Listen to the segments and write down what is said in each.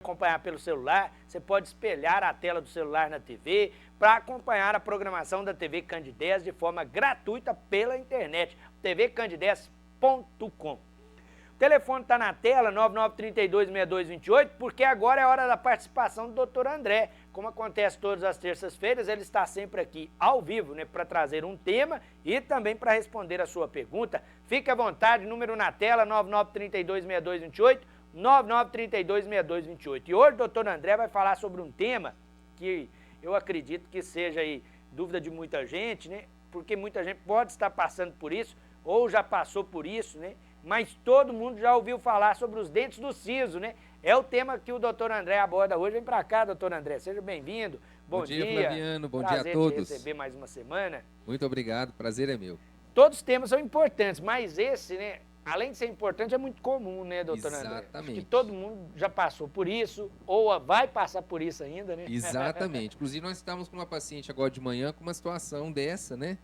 acompanhar pelo celular, você pode espelhar a tela do celular na TV para acompanhar a programação da TV Candidez de forma gratuita pela internet, tvcandidez.com. O telefone está na tela, 99326228, porque agora é hora da participação do Dr. André. Como acontece todas as terças-feiras, ele está sempre aqui ao vivo, né, para trazer um tema e também para responder a sua pergunta. Fique à vontade, número na tela, 99326228, 99326228. E hoje o Dr. André vai falar sobre um tema que eu acredito que seja aí dúvida de muita gente, né, porque muita gente pode estar passando por isso ou já passou por isso, né? Mas todo mundo já ouviu falar sobre os dentes do siso, né? É o tema que o Dr. André aborda hoje. Vem para cá, Dr. André, seja bem-vindo. Bom dia, Flaviano, bom dia a todos. Prazer te receber mais uma semana. Muito obrigado, prazer é meu. Todos os temas são importantes, mas esse, né, além de ser importante, é muito comum, né, Dr. André? Exatamente. Acho que todo mundo já passou por isso, ou vai passar por isso ainda, né? Exatamente. Inclusive, nós estávamos com uma paciente agora de manhã com uma situação dessa, né?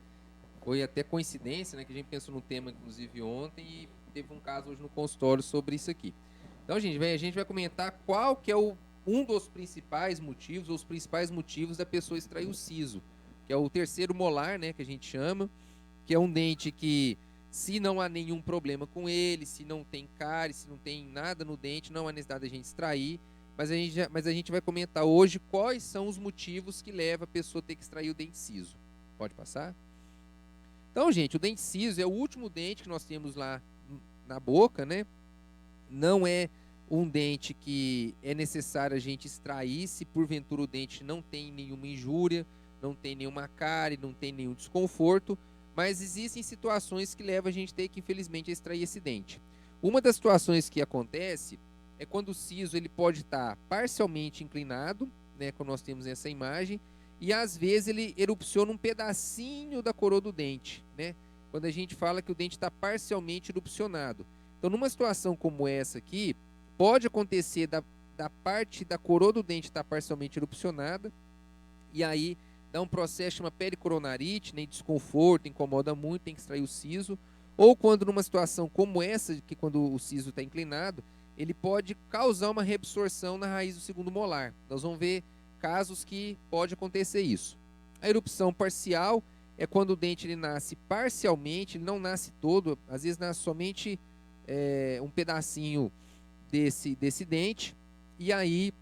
Foi até coincidência, né, que a gente pensou no tema, inclusive, ontem, e teve um caso hoje no consultório sobre isso aqui. Então, gente, a gente vai comentar qual que é um dos principais motivos, ou os principais motivos da pessoa extrair o siso, que é o terceiro molar, né, que a gente chama, que é um dente que, se não há nenhum problema com ele, se não tem cárie, se não tem nada no dente, não há necessidade da gente extrair, mas a gente vai comentar hoje quais são os motivos que levam a pessoa a ter que extrair o dente siso. Pode passar? Então, gente, o dente siso é o último dente que nós temos lá na boca, né? Não é um dente que é necessário a gente extrair se porventura o dente não tem nenhuma injúria, não tem nenhuma cárie, não tem nenhum desconforto, mas existem situações que levam a gente a ter que, infelizmente, extrair esse dente. Uma das situações que acontece é quando o siso ele pode estar parcialmente inclinado, né, como nós temos nessa imagem, e às vezes ele erupciona um pedacinho da coroa do dente, né? Quando a gente fala que o dente está parcialmente erupcionado. Então, numa situação como essa aqui, pode acontecer da parte da coroa do dente estar parcialmente erupcionada, e aí dá um processo chamado pericoronarite, né? Desconforto, incomoda muito, tem que extrair o siso. Ou quando numa situação como essa, que quando o siso está inclinado, ele pode causar uma reabsorção na raiz do segundo molar. Nós vamos ver casos que pode acontecer isso. A erupção parcial é quando o dente ele nasce parcialmente, ele não nasce todo, às vezes nasce somente um pedacinho desse dente, e aí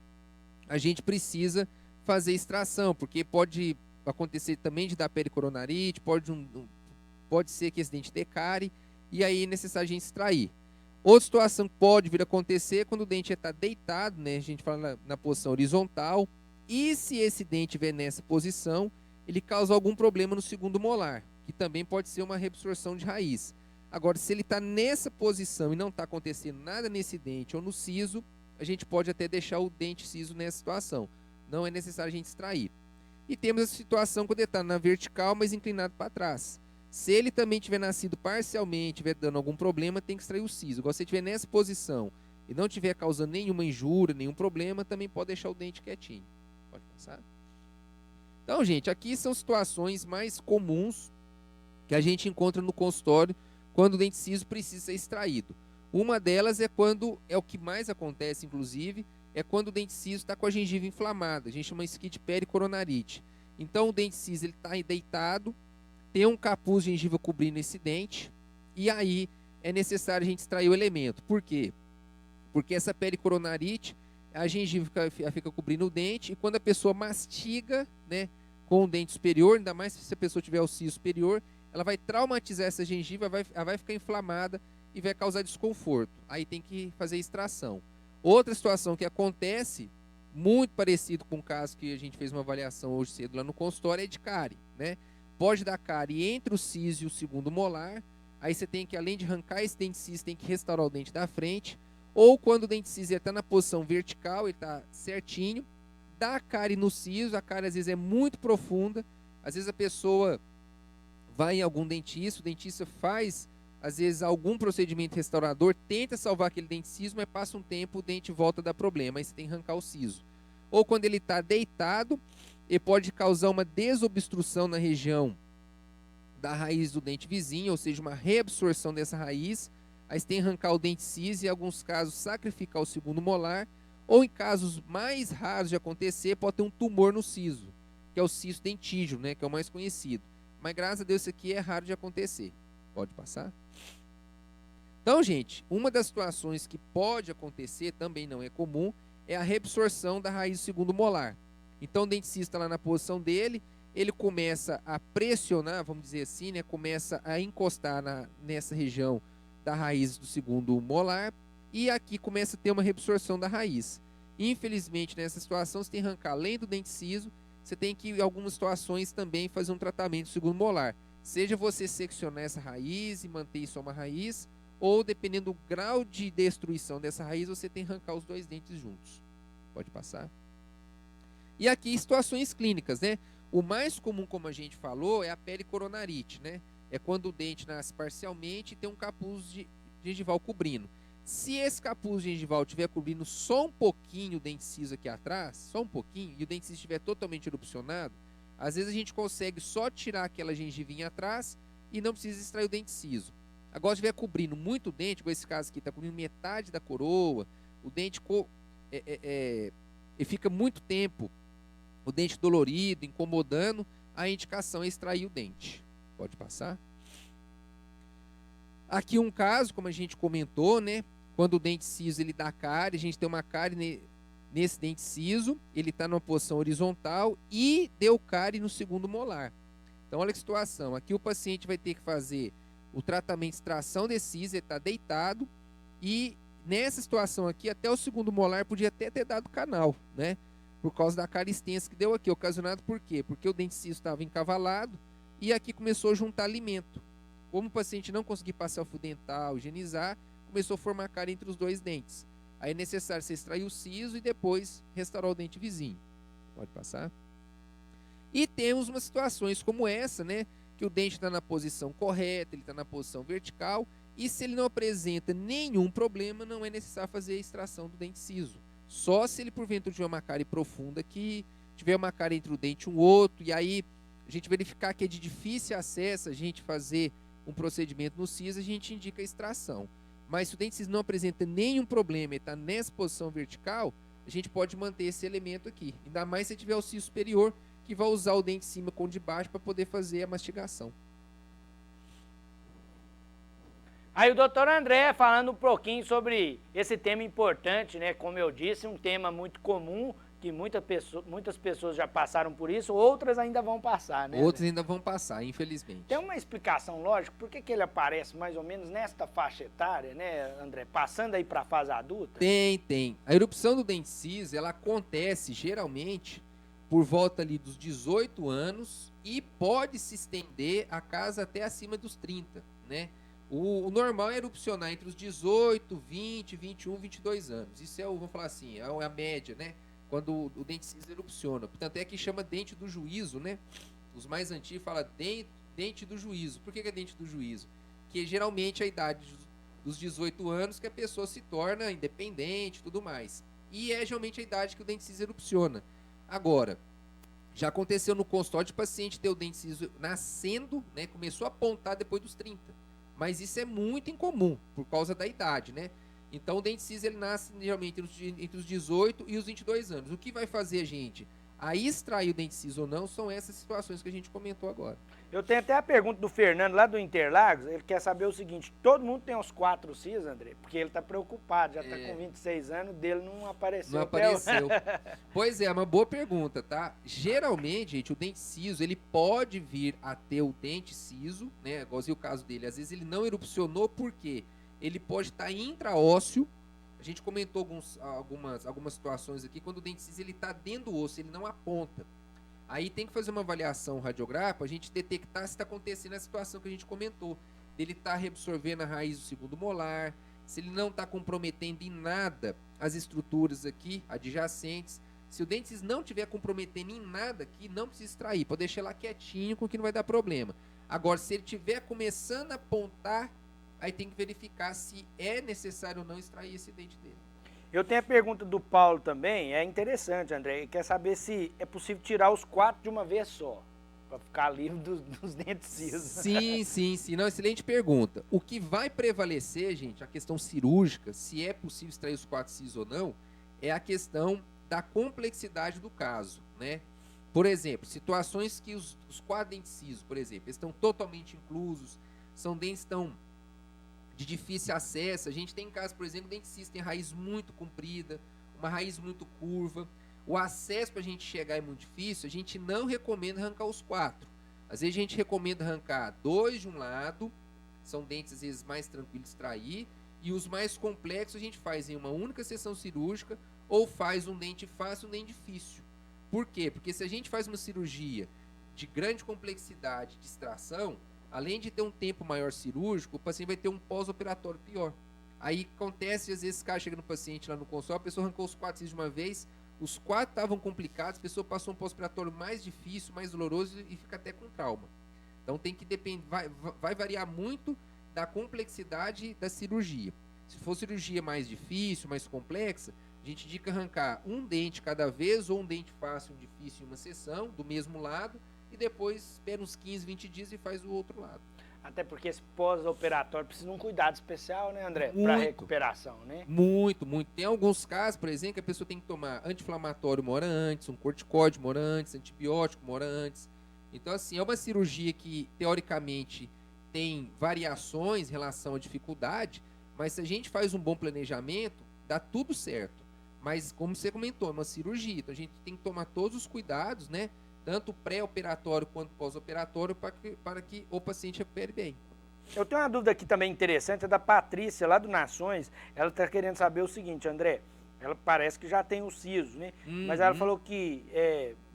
a gente precisa fazer extração, porque pode acontecer também de dar pericoronarite, pode ser que esse dente dê cárie, e aí é necessário a gente extrair. Outra situação que pode vir a acontecer é quando o dente está deitado, né? A gente fala na posição horizontal, e se esse dente estiver nessa posição, ele causa algum problema no segundo molar, que também pode ser uma reabsorção de raiz. Agora, se ele está nessa posição e não está acontecendo nada nesse dente ou no siso, a gente pode até deixar o dente siso nessa situação. Não é necessário a gente extrair. E temos a situação quando ele está na vertical, mas inclinado para trás. Se ele também tiver nascido parcialmente, estiver dando algum problema, tem que extrair o siso. Agora, se ele estiver nessa posição e não estiver causando nenhuma injúria, nenhum problema, também pode deixar o dente quietinho. Pode passar? Então, gente, aqui são situações mais comuns que a gente encontra no consultório quando o dente siso precisa ser extraído. Uma delas é quando, é o que mais acontece, inclusive, é quando o dente siso está com a gengiva inflamada. A gente chama isso aqui de pericoronarite. Então, o dente siso está deitado, tem um capuz de gengiva cobrindo esse dente, e aí é necessário a gente extrair o elemento. Por quê? Porque essa pericoronarite, a gengiva fica cobrindo o dente, e quando a pessoa mastiga, né, com o dente superior, ainda mais se a pessoa tiver o siso superior, ela vai traumatizar essa gengiva, ela vai ficar inflamada e vai causar desconforto. Aí tem que fazer extração. Outra situação que acontece, muito parecido com o caso que a gente fez uma avaliação hoje cedo lá no consultório, é de cárie, né? Pode dar cárie entre o siso e o segundo molar. Aí você tem que, além de arrancar esse dente siso, tem que restaurar o dente da frente. Ou quando o dente siso está na posição vertical, ele está certinho, dá cárie no siso, a cárie às vezes é muito profunda, às vezes a pessoa vai em algum dentista, o dentista faz, às vezes, algum procedimento restaurador, tenta salvar aquele dente siso, mas passa um tempo, o dente volta a dar problema, aí você tem que arrancar o siso. Ou quando ele está deitado, ele pode causar uma desobstrução na região da raiz do dente vizinho, ou seja, uma reabsorção dessa raiz, aí você tem que arrancar o dente siso e, em alguns casos, sacrificar o segundo molar, Ou em casos mais raros de acontecer, pode ter um tumor no siso, que é o cisto dentígeno, né, que é o mais conhecido. Mas graças a Deus isso aqui é raro de acontecer. Pode passar? Então, gente, uma das situações que pode acontecer, também não é comum, é a reabsorção da raiz do segundo molar. Então, o denticista está lá na posição dele, ele começa a pressionar, vamos dizer assim, né, começa a encostar nessa região da raiz do segundo molar, e aqui começa a ter uma reabsorção da raiz. Infelizmente, nessa situação, você tem que arrancar além do dente ciso, você tem que, em algumas situações, também fazer um tratamento do segundo molar. Seja você seccionar essa raiz e manter só uma raiz, ou dependendo do grau de destruição dessa raiz, você tem que arrancar os dois dentes juntos. Pode passar. E aqui, situações clínicas, né? O mais comum, como a gente falou, é a pericoronarite, né? É quando o dente nasce parcialmente e tem um capuz gengival cobrindo. Se esse capuz gengival estiver cobrindo só um pouquinho o dente ciso aqui atrás, só um pouquinho, e o dente ciso estiver totalmente erupcionado, às vezes a gente consegue só tirar aquela gengivinha atrás e não precisa extrair o dente ciso. Agora, se estiver cobrindo muito o dente, como esse caso aqui, está cobrindo metade da coroa, o dente fica muito tempo, o dente dolorido, incomodando, a indicação é extrair o dente. Pode passar. Aqui um caso, como a gente comentou, né? Quando o dente ciso ele dá cárie, a gente tem uma cárie nesse dente ciso, ele está numa posição horizontal e deu cárie no segundo molar. Então, olha que situação. Aqui o paciente vai ter que fazer o tratamento de extração desse siso, ele está deitado, e nessa situação aqui, até o segundo molar podia até ter dado canal, né? Por causa da cárie extensa que deu aqui, ocasionado por quê? Porque o dente ciso estava encavalado e aqui começou a juntar alimento. Como o paciente não conseguia passar o fio dental, higienizar, começou a formar cárie entre os dois dentes. Aí é necessário você extrair o siso e depois restaurar o dente vizinho. Pode passar. E temos umas situações como essa, né? Que o dente está na posição correta, ele está na posição vertical, e se ele não apresenta nenhum problema, não é necessário fazer a extração do dente ciso. Só se ele porventura tiver uma cárie profunda aqui, tiver uma cárie entre o dente e um outro, e aí a gente verificar que é de difícil acesso a gente fazer um procedimento no siso, a gente indica a extração. Mas se o dente ciso não apresenta nenhum problema e está nessa posição vertical, a gente pode manter esse elemento aqui. Ainda mais se tiver o siso superior, que vai usar o dente de cima com o de baixo para poder fazer a mastigação. Aí o doutor André falando um pouquinho sobre esse tema importante, né? Como eu disse, um tema muito comum, que muitas pessoas já passaram por isso, outras ainda vão passar, né? Outras ainda vão passar, infelizmente. Tem uma explicação lógica, por que ele aparece mais ou menos nesta faixa etária, né, André? Passando aí para a fase adulta? Tem. A erupção do dente ciso, ela acontece geralmente por volta ali dos 18 anos e pode se estender a casa até acima dos 30, né? O normal é erupcionar entre os 18, 20, 21, 22 anos. Isso é, vamos falar assim, é a média, né? Quando o dente ciso erupciona. Portanto, é que chama dente do juízo, né? Os mais antigos falam dente do juízo. Por que é dente do juízo? Que geralmente é a idade dos 18 anos que a pessoa se torna independente e tudo mais. E é geralmente a idade que o dente ciso erupciona. Agora, já aconteceu no consultório de paciente ter o dente ciso nascendo, né? Começou a apontar depois dos 30. Mas isso é muito incomum, por causa da idade, né? Então, o dente ciso, ele nasce geralmente entre os 18 e os 22 anos. O que vai fazer a gente a extrair o dente ciso ou não são essas situações que a gente comentou agora. Eu tenho até a pergunta do Fernando, lá do Interlagos, ele quer saber o seguinte, todo mundo tem os 4 sisos, André? Porque ele está preocupado, já está com 26 anos, dele não apareceu. Não apareceu. Pois é, uma boa pergunta, tá? Geralmente, gente, o dente ciso, ele pode vir a ter o dente ciso, né? Igualzinho o caso dele, às vezes ele não erupcionou, por quê? Ele pode estar intraósseo. A gente comentou algumas situações aqui, quando o dente ciso ele está dentro do osso, ele não aponta. Aí tem que fazer uma avaliação radiográfica para a gente detectar se está acontecendo a situação que a gente comentou. Ele está reabsorvendo a raiz do segundo molar, se ele não está comprometendo em nada as estruturas aqui, adjacentes. Se o dente ciso não estiver comprometendo em nada aqui, não precisa extrair, pode deixar lá quietinho, com que não vai dar problema. Agora, se ele estiver começando a apontar, aí tem que verificar se é necessário ou não extrair esse dente dele. Eu tenho a pergunta do Paulo também, é interessante, André, ele quer saber se é possível tirar os 4 de uma vez só, para ficar livre dos dentes cisos. Sim. Não, excelente pergunta. O que vai prevalecer, gente, a questão cirúrgica, se é possível extrair os 4 sisos ou não, é a questão da complexidade do caso, né? Por exemplo, situações que os 4 dentes cisos, por exemplo, estão totalmente inclusos, são dentes tão de difícil acesso. A gente tem casos, por exemplo, o dente ciso tem raiz muito comprida, uma raiz muito curva. O acesso para a gente chegar é muito difícil, a gente não recomenda arrancar os 4. Às vezes a gente recomenda arrancar 2 de um lado, são dentes às vezes mais tranquilos de extrair, e os mais complexos a gente faz em uma única sessão cirúrgica ou faz um dente fácil e um dente difícil. Por quê? Porque se a gente faz uma cirurgia de grande complexidade de extração, além de ter um tempo maior cirúrgico, o paciente vai ter um pós-operatório pior. Aí acontece, às vezes, esse cara chega no paciente lá no consultório, a pessoa arrancou os 4 cisos de uma vez, os 4 estavam complicados, a pessoa passou um pós-operatório mais difícil, mais doloroso e fica até com trauma. Então tem que depender, vai variar muito da complexidade da cirurgia. Se for cirurgia mais difícil, mais complexa, a gente indica arrancar um dente cada vez, ou um dente fácil e um difícil em uma sessão, do mesmo lado, e depois espera uns 15, 20 dias e faz o outro lado. Até porque esse pós-operatório precisa de um cuidado especial, né, André? Para recuperação, né? Muito, muito. Tem alguns casos, por exemplo, que a pessoa tem que tomar anti-inflamatório uma hora antes, um corticóide uma hora antes, antibiótico uma hora antes. Então, assim, é uma cirurgia que, teoricamente, tem variações em relação à dificuldade, mas se a gente faz um bom planejamento, dá tudo certo. Mas, como você comentou, é uma cirurgia, então a gente tem que tomar todos os cuidados, né? Tanto pré-operatório quanto pós-operatório, para que o paciente recupere bem. Eu tenho uma dúvida aqui também interessante, é da Patrícia, lá do Nações. Ela está querendo saber o seguinte, André, ela parece que já tem o siso, né? Mas ela falou que,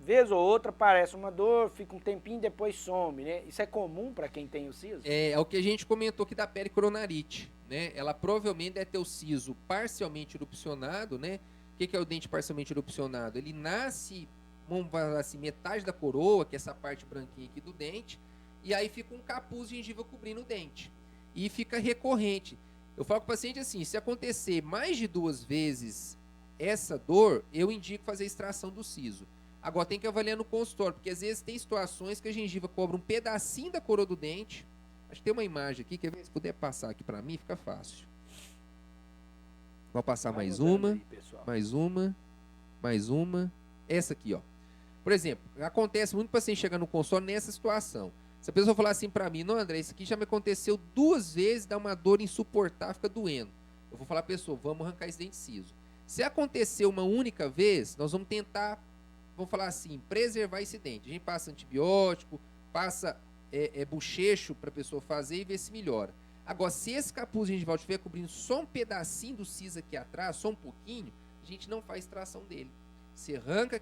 vez ou outra, parece uma dor, fica um tempinho e depois some, né? Isso é comum para quem tem o siso? É o que a gente comentou aqui da pericoronarite, né? Ela provavelmente deve ter o siso parcialmente erupcionado, né? O que é o dente parcialmente erupcionado? Ele nasce, vamos falar assim, metade da coroa, que é essa parte branquinha aqui do dente, e aí fica um capuz de gengiva cobrindo o dente. E fica recorrente. Eu falo com o paciente assim, se acontecer mais de 2 vezes essa dor, eu indico fazer a extração do siso. Agora tem que avaliar no consultório, porque às vezes tem situações que a gengiva cobre um pedacinho da coroa do dente. Acho que tem uma imagem aqui, quer ver? Se puder passar aqui para mim, fica fácil. Vou passar mais uma, aí, mais uma. Essa aqui, ó. Por exemplo, acontece muito paciente chegar no consultório nessa situação. Se a pessoa falar assim para mim, não, André, isso aqui já me aconteceu 2 vezes, dá uma dor insuportável, fica doendo. Eu vou falar para a pessoa, vamos arrancar esse dente ciso. Se acontecer uma única vez, nós vamos tentar, vamos falar assim, preservar esse dente. A gente passa antibiótico, passa bochecho para a pessoa fazer e ver se melhora. Agora, se esse capuz gengival estiver cobrindo só um pedacinho do siso aqui atrás, só um pouquinho, a gente não faz extração dele. Você arranca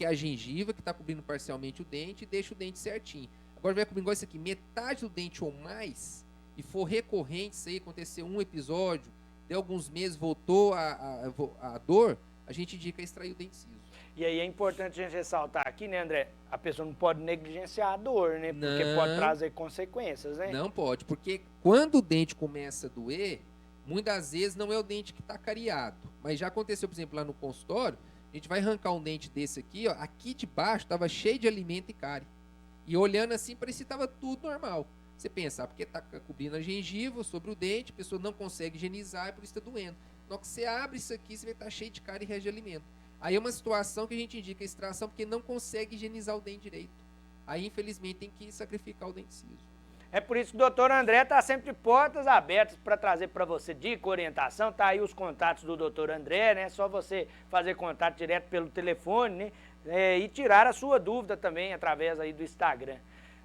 a gengiva que está cobrindo parcialmente o dente e deixa o dente certinho. Agora vai cobrir igual isso aqui, metade do dente ou mais, e for recorrente, isso aí aconteceu um episódio, deu alguns meses, voltou a dor, a gente indica extrair o dente ciso. E aí é importante a gente ressaltar aqui, né, André? A pessoa não pode negligenciar a dor, né? Porque pode trazer consequências, né? Não pode, porque quando o dente começa a doer, muitas vezes não é o dente que está cariado. Mas já aconteceu, por exemplo, lá no consultório, a gente vai arrancar um dente desse aqui, ó, aqui de baixo estava cheio de alimento e cárie. E olhando assim, parecia que estava tudo normal. Você pensa, porque está cobrindo a gengiva sobre o dente, a pessoa não consegue higienizar e por isso está doendo. Na hora que você abre isso aqui, você vai estar cheio de cárie e resto de alimento. Aí é uma situação que a gente indica a extração porque não consegue higienizar o dente direito. Aí, infelizmente, tem que sacrificar o dente ciso. É por isso que o doutor André está sempre de portas abertas para trazer para você dica, orientação. Tá aí os contatos do doutor André, né? Só você fazer contato direto pelo telefone, né? E tirar a sua dúvida também através aí do Instagram.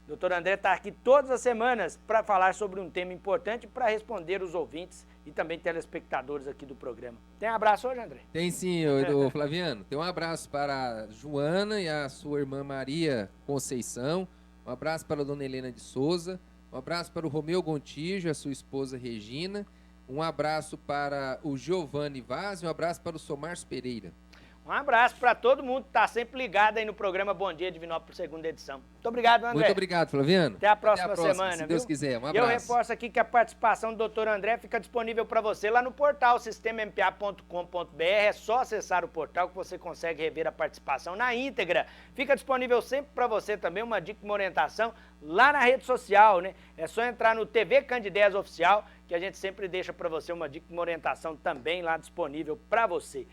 O doutor André está aqui todas as semanas para falar sobre um tema importante para responder os ouvintes e também telespectadores aqui do programa. Tem um abraço hoje, André? Tem sim, Flaviano. Tem um abraço para a Joana e a sua irmã Maria Conceição. Um abraço para a dona Helena de Souza. Um abraço para o Romeu Gontijo, a sua esposa Regina. Um abraço para o Giovanni Vaz e um abraço para o Somar Pereira. Um abraço para todo mundo que está sempre ligado aí no programa Bom Dia Divinópolis, segunda edição. Muito obrigado, André. Muito obrigado, Flaviano. Até a próxima semana, se Deus quiser. Um abraço. E eu reforço aqui que a participação do doutor André fica disponível para você lá no portal sistemampa.com.br. É só acessar o portal que você consegue rever a participação na íntegra. Fica disponível sempre para você também uma dica, uma orientação lá na rede social, né? É só entrar no TV Candidez Oficial que a gente sempre deixa para você uma dica, uma orientação também lá disponível para você.